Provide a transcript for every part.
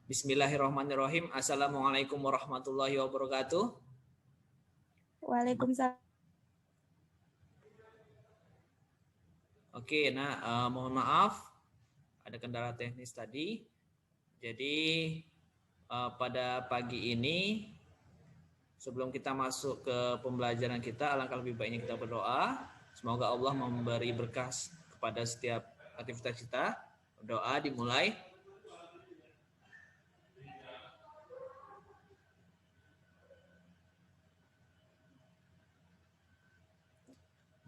Bismillahirrahmanirrahim. Assalamualaikum warahmatullahi wabarakatuh. Waalaikumsalam. Oke, nah mohon maaf ada kendala teknis tadi. Jadi pada pagi ini sebelum kita masuk ke pembelajaran kita, alangkah lebih baiknya kita berdoa. Semoga Allah memberi berkah kepada setiap aktivitas kita. Doa dimulai.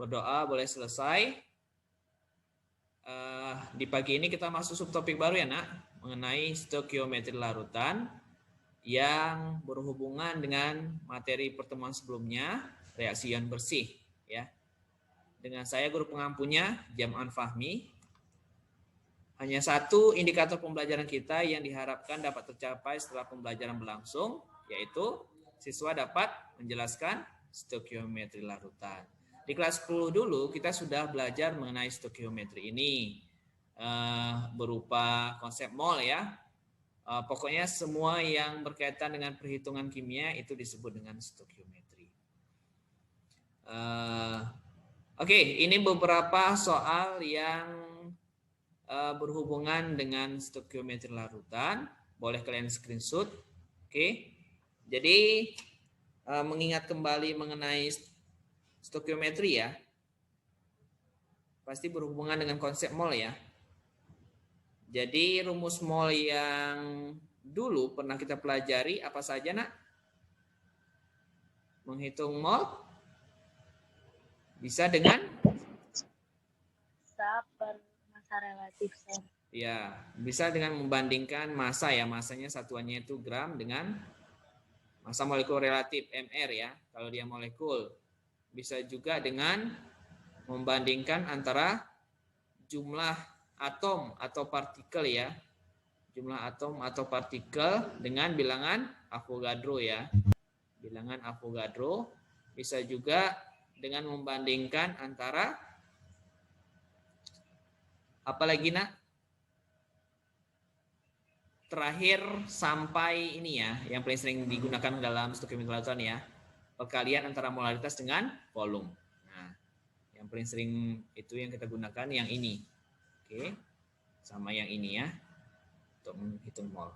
Berdoa boleh selesai. Di pagi ini kita masuk subtopik baru ya nak, mengenai stoikiometri larutan yang berhubungan dengan materi pertemuan sebelumnya, reaksi ion bersih ya. Dengan saya guru pengampunya Jam'an Fahmi. Hanya satu indikator pembelajaran kita yang diharapkan dapat tercapai setelah pembelajaran berlangsung, yaitu siswa dapat menjelaskan stoikiometri larutan. Di kelas 10 dulu kita sudah belajar mengenai stoikiometri ini berupa konsep mol ya. Pokoknya semua yang berkaitan dengan perhitungan kimia itu disebut dengan stoikiometri. Oke, ini beberapa soal yang berhubungan dengan stoikiometri larutan. Boleh kalian screenshot. Oke. Jadi mengingat kembali mengenai stoikiometri ya, pasti berhubungan dengan konsep mol ya. Jadi rumus mol yang dulu pernah kita pelajari apa saja nak? Menghitung mol bisa dengan Massa per massa relatif. Ya, bisa dengan membandingkan massa ya, massanya satuannya itu gram dengan massa molekul relatif mR ya, kalau dia molekul. Bisa juga dengan membandingkan antara jumlah atom atau partikel ya. Jumlah atom atau partikel dengan bilangan Avogadro ya. Bilangan Avogadro. Bisa juga dengan membandingkan antara apa lagi nak? Terakhir sampai ini ya, yang paling sering digunakan dalam stoikiometri larutan ya. Perkalian antara molaritas dengan volume. Nah, yang paling sering itu yang kita gunakan yang ini. Oke. Sama yang ini ya. Untuk menghitung mol.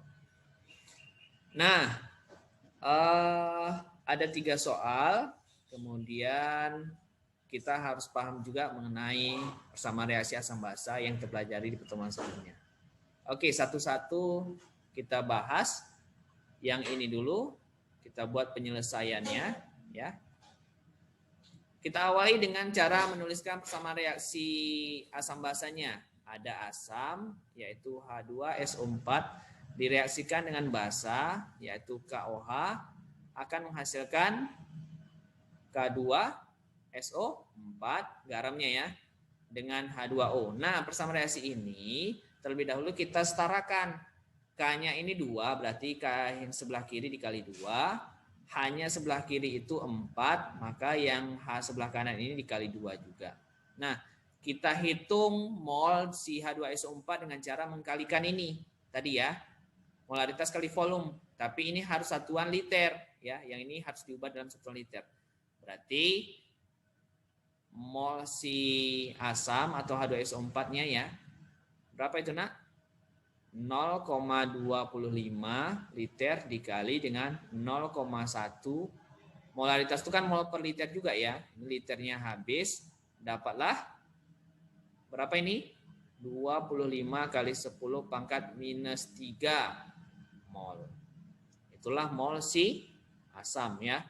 Nah, ada 3 soal. Kemudian kita harus paham juga mengenai persamaan reaksi asam basa yang kita pelajari di pertemuan sebelumnya. Oke, satu-satu kita bahas. Yang ini dulu. Kita buat penyelesaiannya. Ya, kita awali dengan cara menuliskan persamaan reaksi asam basanya. Ada asam yaitu H2SO4 direaksikan dengan basa yaitu KOH akan menghasilkan K2SO4 garamnya ya dengan H2O. Nah, persamaan reaksi ini terlebih dahulu kita setarakan. K-nya ini 2 berarti K yang sebelah kiri dikali 2. Hanya sebelah kiri itu 4, maka yang H sebelah kanan ini dikali 2 juga. Nah, kita hitung mol si H2SO4 dengan cara mengkalikan ini. Tadi ya, molaritas kali volume. Tapi ini harus satuan liter. Ya, yang ini harus diubah dalam satuan liter. Berarti mol si asam atau H2SO4-nya ya. Berapa itu nak? 0,25 liter dikali dengan 0,1 molaritas itu kan mol per liter juga ya. Ini liternya habis, dapatlah berapa ini? 25 kali 10 pangkat minus 3 mol. Itulah mol si asam ya.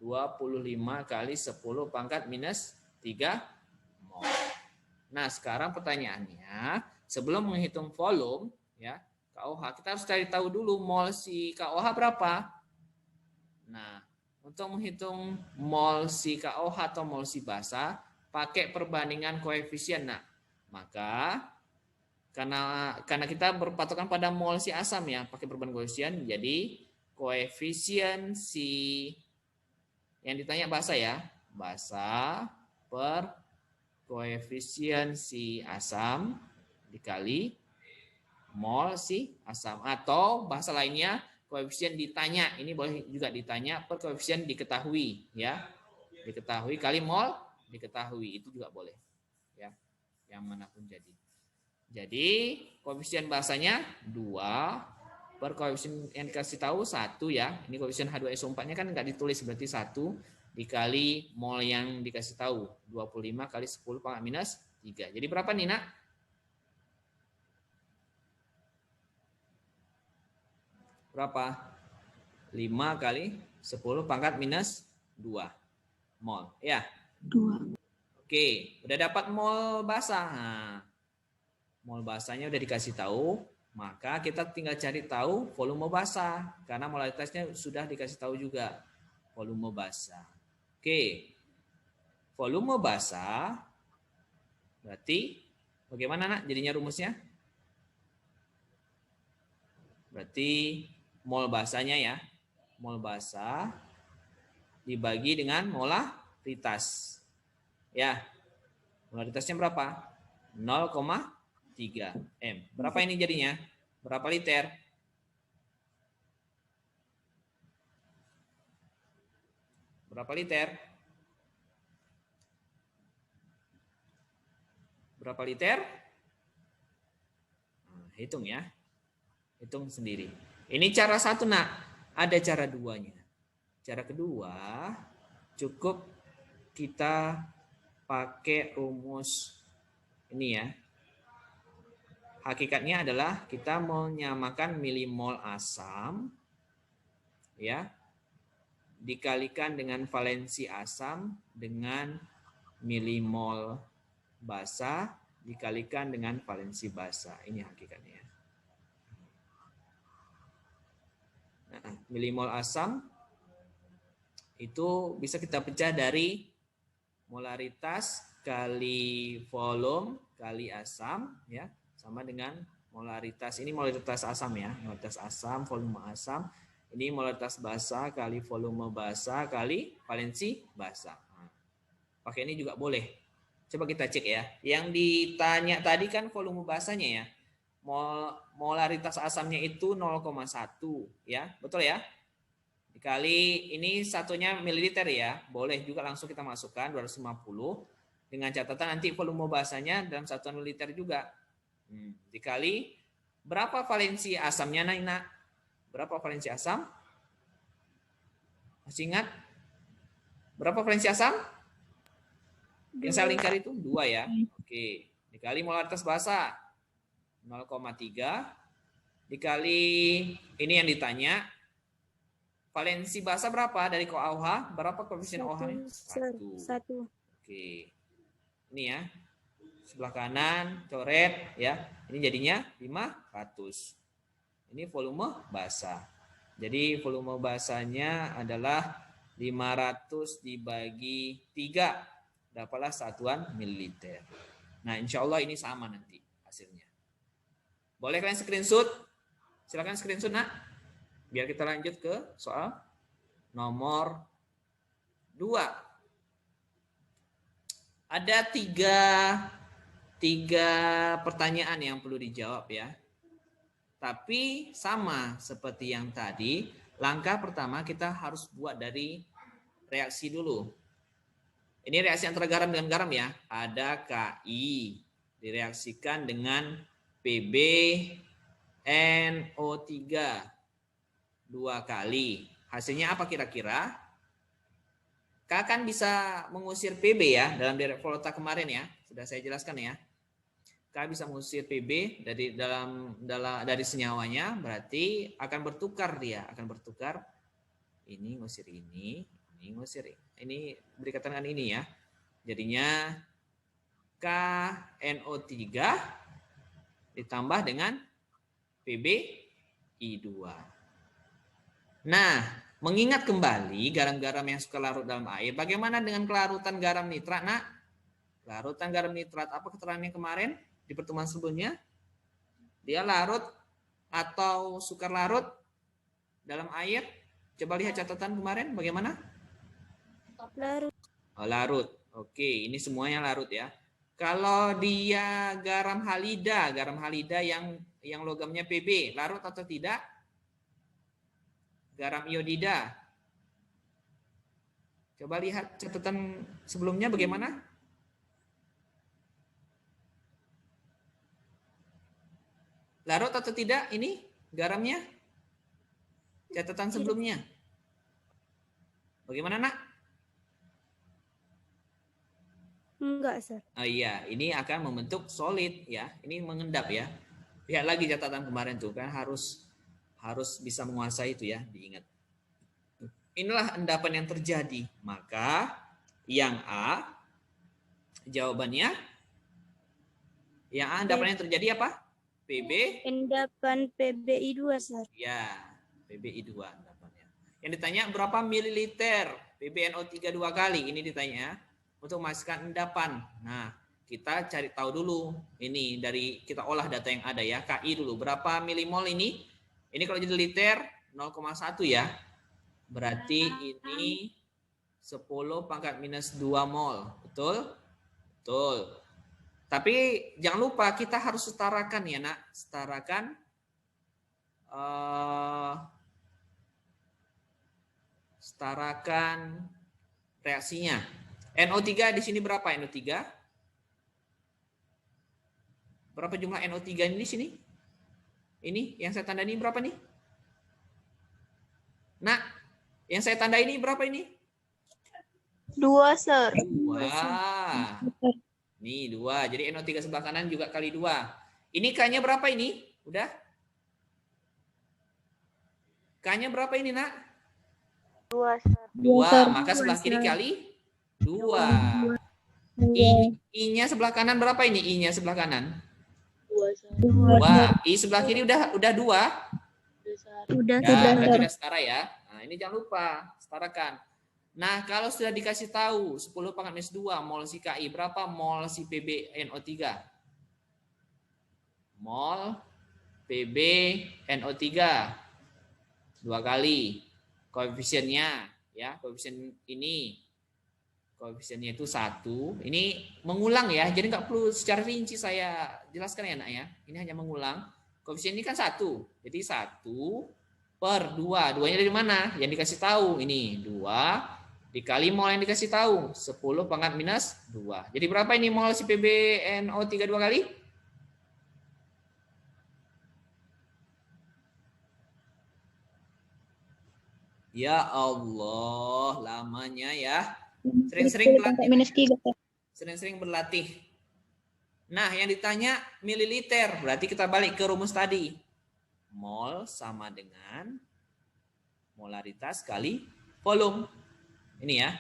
25 kali 10 pangkat minus 3 mol. Nah, sekarang pertanyaannya, sebelum menghitung volume ya KOH, kita harus cari tahu dulu mol si KOH berapa. Nah, untuk menghitung mol si KOH atau mol si basa pakai perbandingan koefisien. Nah, maka karena kita berpatokan pada mol si asam ya, pakai perbandingan koefisien, jadi koefisien si yang ditanya basa ya, basa per koefisien si asam dikali mol si asam. Atau bahasa lainnya koefisien ditanya. Ini boleh juga ditanya per koefisien diketahui ya. Diketahui kali mol diketahui, itu juga boleh. Ya. Yang manapun jadi. Jadi koefisien basanya 2 per koefisien yang dikasih tahu 1 ya. Ini koefisien H2SO4-nya kan nggak ditulis, berarti 1 dikali mol yang dikasih tahu 25 kali 10 pangkat minus 3. Jadi berapa nih nak? Berapa? 5 kali 10 pangkat minus 2 mol. Ya. 2. Oke, udah dapat mol basah. Nah, mol basahnya udah dikasih tahu, maka kita tinggal cari tahu volume basah karena molaritasnya sudah dikasih tahu juga. Volume basah. Oke. Volume basah berarti bagaimana nak jadinya rumusnya? Berarti mol basahnya ya. Mol basah dibagi dengan molaritas. Ya. Molaritasnya berapa? 0,3 M. Berapa ini jadinya? Berapa liter? Berapa liter? Berapa liter? Nah, hitung ya. Hitung sendiri. Ini cara satu nak. Ada cara duanya. Cara kedua, cukup kita pakai rumus ini ya. Hakikatnya adalah kita menyamakan milimol asam ya dikalikan dengan valensi asam dengan milimol basa dikalikan dengan valensi basa. Ini hakikatnya. Nah, milimol asam itu bisa kita pecah dari molaritas kali volume kali asam ya, sama dengan molaritas. Ini molaritas asam ya, molaritas asam, volume asam. Ini molaritas basa kali volume basa kali valensi basa. Nah, pakai ini juga boleh. Coba kita cek ya. Yang ditanya tadi kan volume basanya ya. Molaritas asamnya itu 0,1 ya. Betul ya? Dikali ini satunya mililiter ya. Boleh juga langsung kita masukkan 250 dengan catatan nanti volume basanya dalam satuan mililiter juga. Dikali berapa valensi asamnya nak? Berapa valensi asam? Masih ingat? Berapa valensi asam? Yang saya lingkar itu 2 ya. Oke. Dikali molaritas basa 0,3 dikali ini yang ditanya. Valensi basa berapa dari OH? Berapa koefisien OH-nya? 1. Oke. Ini ya. Sebelah kanan coret ya. Ini jadinya 500. Ini volume basa. Jadi volume basanya adalah 500 dibagi 3. Dapatlah satuan mililiter. Nah, insya Allah ini sama nanti hasilnya. Boleh kalian screenshot? Silakan screenshot nak. Biar kita lanjut ke soal nomor 2. Ada tiga pertanyaan yang perlu dijawab ya. Tapi sama seperti yang tadi, langkah pertama kita harus buat dari reaksi dulu. Ini reaksi antara garam dengan garam ya. Ada Ki direaksikan dengan PbNO3 2 kali. Hasilnya apa kira-kira? K kan bisa mengusir Pb ya dalam direct Volta kemarin ya. Sudah saya jelaskan ya. K bisa mengusir Pb dari senyawanya, berarti akan bertukar dia, akan bertukar ini ngusir ini ngusir ini berikatan dengan ini ya. Jadinya KNO3 ditambah dengan PbI2. Nah, mengingat kembali garam-garam yang suka larut dalam air, bagaimana dengan kelarutan garam nitrat, nak? Larutan garam nitrat, apa keterangannya kemarin di pertemuan sebelumnya? Dia larut atau sukar larut dalam air? Coba lihat catatan kemarin, bagaimana? Larut. Oh, larut. Oke, ini semuanya larut ya. Kalau dia garam halida yang yang logamnya Pb, larut atau tidak? Garam iodida. Coba lihat catatan sebelumnya bagaimana? Larut atau tidak ini garamnya? Catatan sebelumnya. Bagaimana, Nak? Enggak, Sir. Oh iya, ini akan membentuk solid ya. Ini mengendap ya. Lihat lagi catatan kemarin tuh kan harus bisa menguasai itu ya, diingat. Inilah endapan yang terjadi. Maka yang A jawabannya endapan yang terjadi apa? PB Endapan PBI2, Sir. ya, PBI2 endapannya. Yang ditanya berapa mililiter PbNO3 2 kali? Ini ditanya untuk memastikan endapan. Nah, kita cari tahu dulu ini dari kita olah data yang ada ya. KI dulu. Berapa milimol ini? Ini kalau jadi liter 0,1 ya. Berarti ini 10 pangkat minus 2 mol. Betul? Betul. Tapi jangan lupa kita harus setarakan ya, Nak. Setarakan reaksinya. NO3 di sini berapa NO3? Berapa jumlah NO3 ini di sini? Ini yang saya tanda ini berapa nih? Nah, yang saya tanda ini berapa ini? 2, Sir. 2. Nih 2. Jadi NO3 sebelah kanan juga kali 2. Ini K-nya berapa ini? Udah? K-nya berapa ini, Nak? 2, Sir. 2. Maka sebelah kiri kali 2. I-nya sebelah kanan berapa ini? I-nya sebelah kanan? 2. I sebelah kiri udah 2? Udah, Ya, berarti udah setara ya. Nah, ini jangan lupa setarakan. Nah, kalau sudah dikasih tahu 10 pangkat minus 2 mol si KI, berapa mol si PbNO3? Mol PbNO3 2 kali. Koefisiennya ya, koefisien ini. Koefisiennya itu 1. Ini mengulang ya, jadi nggak perlu secara rinci saya jelaskan ya, Nak ya. Ini hanya mengulang. Koefisien ini kan 1. Jadi 1 per 2. 2-nya dari mana? Yang dikasih tahu ini 2 dikali mol yang dikasih tahu 10 pangkat minus 2. Jadi berapa ini mol si PbNO3 2 kali? Ya Allah, lamanya ya. Sering-sering berlatih. Sering-sering berlatih. Nah, yang ditanya mililiter, berarti kita balik ke rumus tadi. Mol sama dengan molaritas kali volume. Ini ya.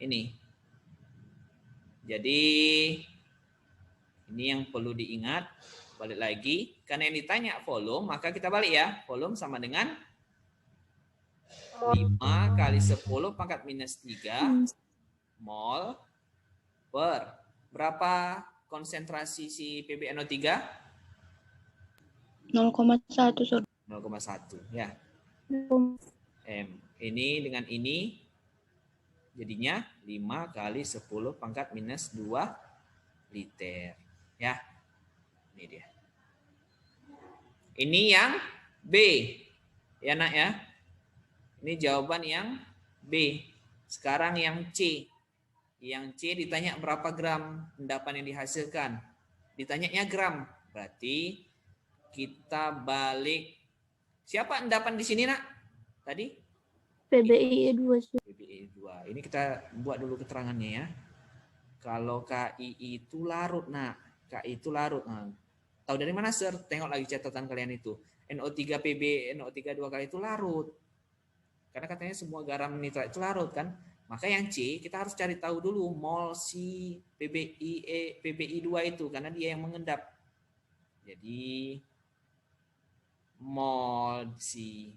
Ini. Jadi ini yang perlu diingat. Balik lagi. Karena yang ditanya volume, maka kita balik ya. Volume sama dengan 5 kali 10 pangkat minus 3 mol per berapa konsentrasi si PbNO3? 0,1, 0,1 ya. M. Ini dengan ini jadinya 5 kali 10 pangkat minus 2 liter. Ya. Ini dia. Ini yang B. Ya, Nak ya. Ini jawaban yang B. Sekarang yang C. Yang C ditanya berapa gram endapan yang dihasilkan. Ditanyanya gram. Berarti kita balik. Siapa endapan di sini, Nak? Tadi? PBI2. PBI2. Ini kita buat dulu keterangannya ya. Kalau KI itu larut, Nak. KI itu larut. Nah, tahu dari mana, Sir? Tengok lagi catatan kalian itu. NO3 PbNO3 2 kali itu larut. Karena katanya semua garam nitrat itu larut kan. Maka yang C kita harus cari tahu dulu mol si PBI2 itu karena dia yang mengendap. Jadi mol si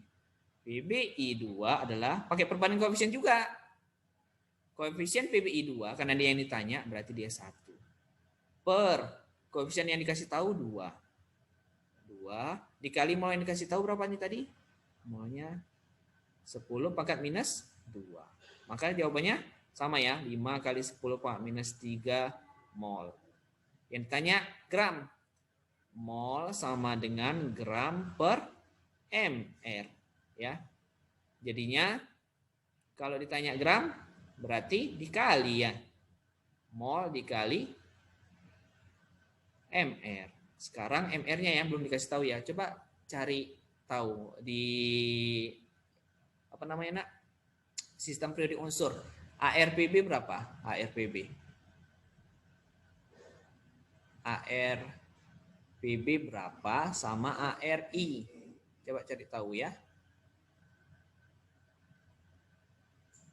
PBI2 adalah pakai perbandingan koefisien juga. Koefisien PBI2 karena dia yang ditanya berarti dia 1. Per koefisien yang dikasih tahu 2. 2 dikali mol yang dikasih tahu berapa nih tadi? Molnya 10 pangkat minus 2. Maka jawabannya sama ya, 5 kali 10 pangkat minus 3 mol. Yang ditanya gram. mol sama dengan gram per mr ya. Jadinya kalau ditanya gram berarti dikali ya. Mol dikali mr. Sekarang mr-nya yang belum dikasih tahu ya. Coba cari tahu di apa namanya nak? Sistem periodik unsur. ARPB berapa? ARPB. ARPB berapa sama ARI? Coba cari tahu ya.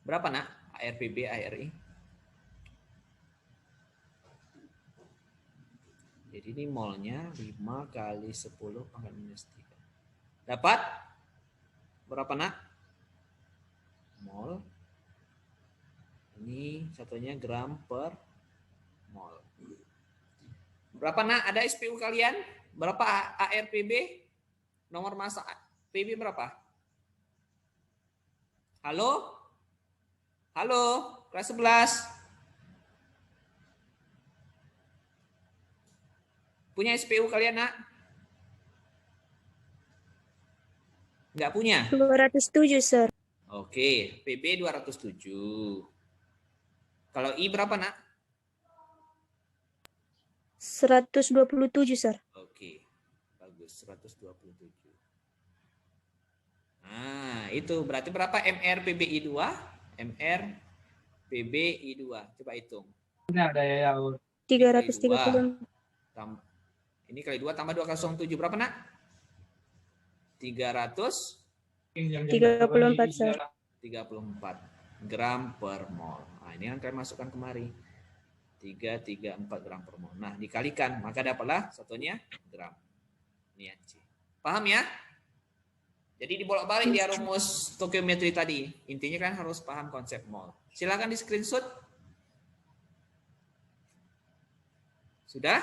Berapa nak? ARPB, ARI? Jadi ini molnya 5 kali 10 pangkat minus 3. Dapat? Berapa nak? Mol. Ini satunya gram per mol. Berapa nak? Ada SPU kalian? Berapa ARPB? Nomor massa PB berapa? Halo? Halo? Kelas 11? Punya SPU kalian nak? Enggak punya? 207, Sir. Oke, PB 207. Kalau I berapa nak? 127, Sir. Oke, bagus 127. Nah, itu berarti berapa MR PBI 2? MR PBI 2. Coba hitung. Ini ada yang 330. Ini kali 2 tambah 207 berapa nak? 34, Sir. 34 gram per mol. Nah, ini kan kalian masukkan kemari. 334 gram per mol. Nah, dikalikan, maka dapatlah satunya gram. Ini C. Paham ya? Jadi dibolak-balik dia rumus stokiometri tadi. Intinya kan harus paham konsep mol. Silakan di screenshot. Sudah?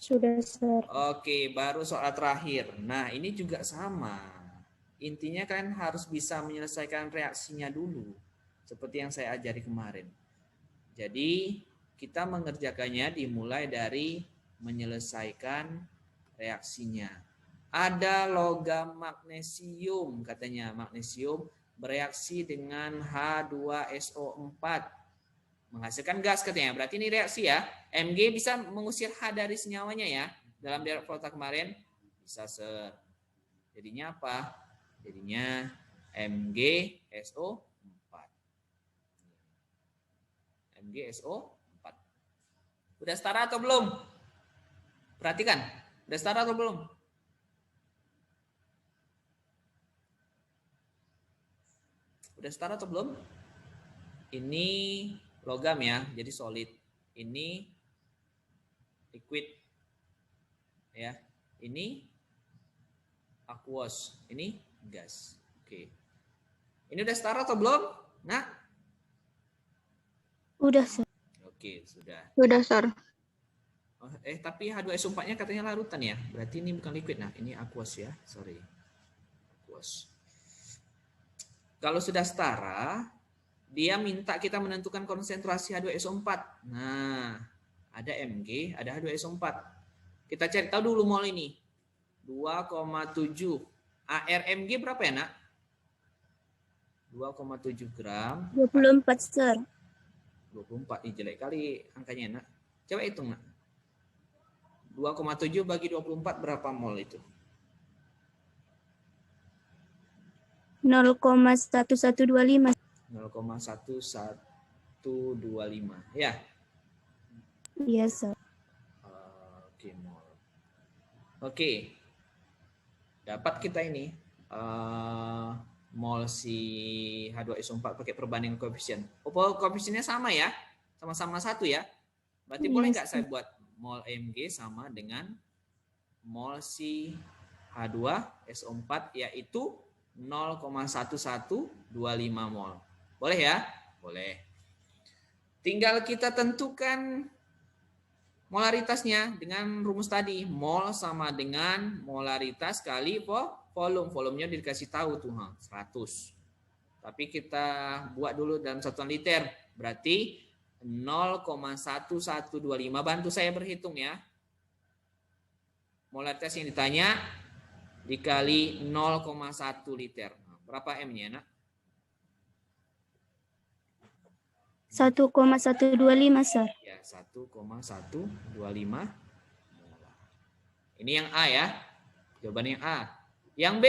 Sudah, Sir. Oke, baru soal terakhir. Nah, ini juga sama. Intinya kalian harus bisa menyelesaikan reaksinya dulu. Seperti yang saya ajari kemarin. Jadi, kita mengerjakannya dimulai dari menyelesaikan reaksinya. Ada logam magnesium, katanya magnesium bereaksi dengan H2SO4. Menghasilkan gas katanya. Berarti ini reaksi ya. Mg bisa mengusir H dari senyawanya ya. Dalam dialog Volta kemarin bisa jadinya apa? Jadinya MgSO4. MgSO4. Udah setara atau belum? Perhatikan. Udah setara atau belum? Udah setara atau belum? Ini logam ya, jadi solid. Ini liquid. Ya. Ini aqueous. Ini gas. Oke. Ini udah setara atau belum? Nah. Udah, Sir. Oke, sudah. Udah, Sir. Oh, tapi H2SO4-nya katanya larutan ya. Berarti ini bukan liquid. Nah, ini aqueous ya. Sorry. Aqueous. Kalau sudah setara, dia minta kita menentukan konsentrasi H2SO4. Nah, ada Mg, ada H2SO4. Kita cari tahu dulu mol ini. 2,7. ARMG berapa ya, Nak? 2,7 gram. 24, Sir. 24. Ih, jelek kali angkanya, Nak. Coba hitung, Nak. 2,7 bagi 24 berapa mol itu? 0,1125. 0,1125. Ya. Iya, Sir. Oke, mol. Oke. Dapat kita ini mol si H2SO4 pakai perbandingan koefisien. Koefisiennya sama ya? Sama-sama 1 ya? Berarti boleh nggak saya buat mol Mg sama dengan mol si H2SO4 yaitu 0,1125 mol. Boleh ya? Boleh. Tinggal kita tentukan molaritasnya dengan rumus tadi. Mol sama dengan molaritas kali volume. Volumenya dikasih tahu tuh 100. Tapi kita buat dulu dalam satuan liter. Berarti 0,1125. Bantu saya berhitung ya. Molaritas yang ditanya dikali 0,1 liter. Berapa M-nya, Nak? 1,125, Sir. Ya, 1,125. Ini yang A ya. Jawabannya yang A. Yang B.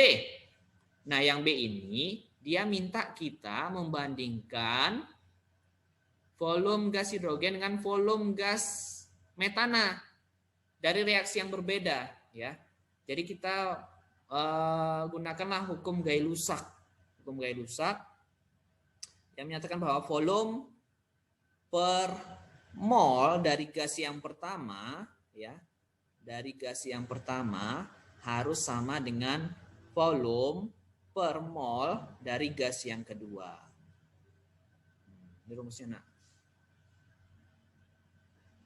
Nah, yang B ini dia minta kita membandingkan volume gas hidrogen dengan volume gas metana dari reaksi yang berbeda ya. Jadi kita gunakanlah hukum Gay-Lussac. Hukum Gay-Lussac yang menyatakan bahwa volume per mol dari gas yang pertama ya, dari gas yang pertama harus sama dengan volume per mol dari gas yang kedua. Ini rumusnya, Nak.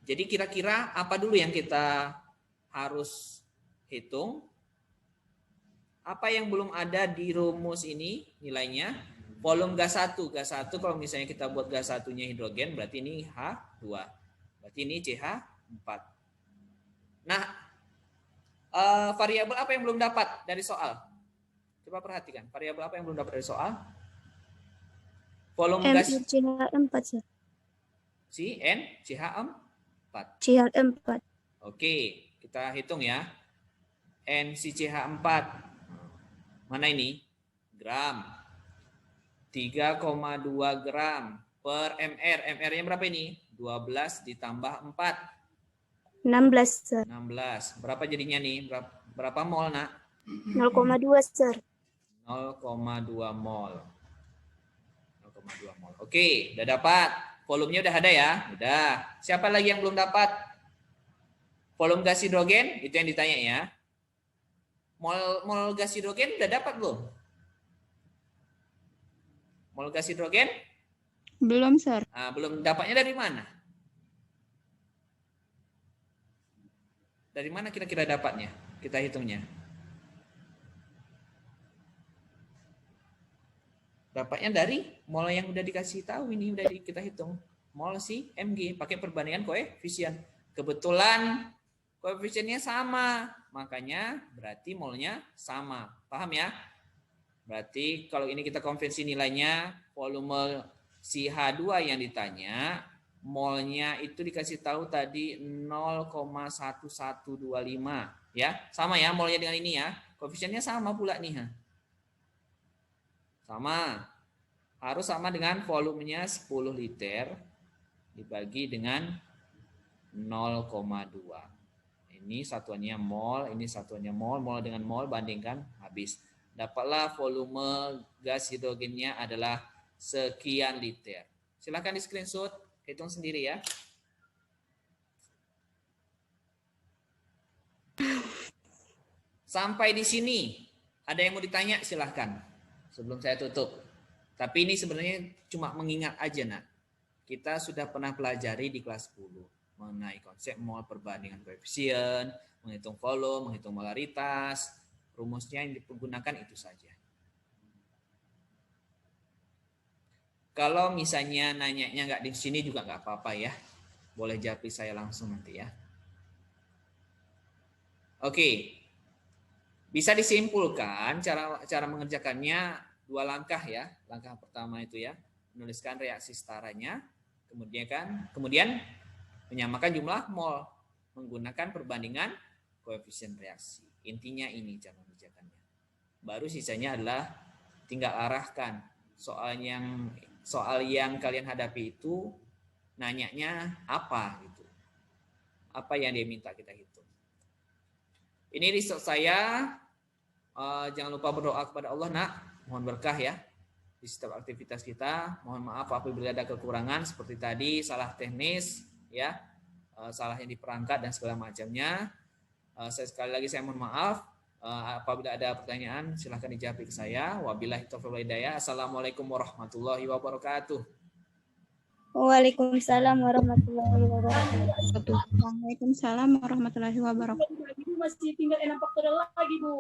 Jadi kira-kira apa dulu yang kita harus hitung? Apa yang belum ada di rumus ini nilainya? Volume gas 1. Gas 1 kalau misalnya kita buat gas 1-nya hidrogen berarti ini H2. Berarti ini CH4. Nah, variabel apa yang belum dapat dari soal? Coba perhatikan, variabel apa yang belum dapat dari soal? Volume gas CH4, Sir. si N CH4. CH4. Oke, kita hitung ya. N si CH4. Mana ini? Gram. 3,2 gram per mR. MR-nya berapa ini? 12 ditambah 4. 16, Sir. 16. Berapa jadinya nih? Berapa mol, Nak? 0,2, Sir. 0,2 mol. 0,2 mol. Oke, udah dapat. Volumenya udah ada ya? Udah. Siapa lagi yang belum dapat? Volume gas hidrogen, itu yang ditanya ya. Mol gas hidrogen udah dapat belum? Mol gas hidrogen? Belum, Sir. Nah, belum. Dapatnya dari mana? Dari mana kira-kira dapatnya? Kita hitungnya. Dapatnya dari mol yang udah dikasih tahu ini, udah kita hitung. Mol si Mg, pakai perbandingan koefisien. Kebetulan koefisiennya sama, makanya berarti molnya sama. Paham ya? Berarti kalau ini kita konversi nilainya, volume si H2 yang ditanya, molnya itu dikasih tahu tadi 0,1125 ya. Sama ya molnya dengan ini ya. Koefisiennya sama pula nih. Sama. Harus sama dengan volumenya 10 liter dibagi dengan 0,2. Ini satuannya mol, ini satuannya mol, mol dengan mol bandingkan habis. Dapatlah volume gas hidrogennya adalah sekian liter. Silahkan di screenshot, hitung sendiri ya. Sampai di sini, ada yang mau ditanya silahkan sebelum saya tutup. Tapi ini sebenarnya cuma mengingat aja, Nak. Kita sudah pernah pelajari di kelas 10 mengenai konsep mol, perbandingan koefisien, menghitung volume, menghitung molaritas. Rumusnya yang digunakan itu saja. Kalau misalnya nanyanya nggak di sini juga nggak apa-apa ya. Boleh japri saya langsung nanti ya. Oke. Bisa disimpulkan cara mengerjakannya 2 langkah ya. Langkah pertama itu ya, menuliskan reaksi setaranya, kemudian menyamakan jumlah mol menggunakan perbandingan koefisien reaksi. Intinya ini cara mengerjakannya. Baru sisanya adalah tinggal arahkan soal yang kalian hadapi itu nanyanya apa gitu. Apa yang dia minta kita hitung. Ini riset saya. Jangan lupa berdoa kepada Allah, Nak. Mohon berkah ya di setiap aktivitas kita. Mohon maaf apabila ada kekurangan seperti tadi, salah teknis ya, salahnya di perangkat dan segala macamnya. Sekali lagi saya mohon maaf. Apabila ada pertanyaan silahkan dijawab ke saya. Wabillahi taufiq wal hidayah. Assalamualaikum warahmatullahi wabarakatuh. Waalaikumsalam warahmatullahi wabarakatuh. Waalaikumsalam warahmatullahi wabarakatuh. Masih tinggal enak faktor lagi, Bu.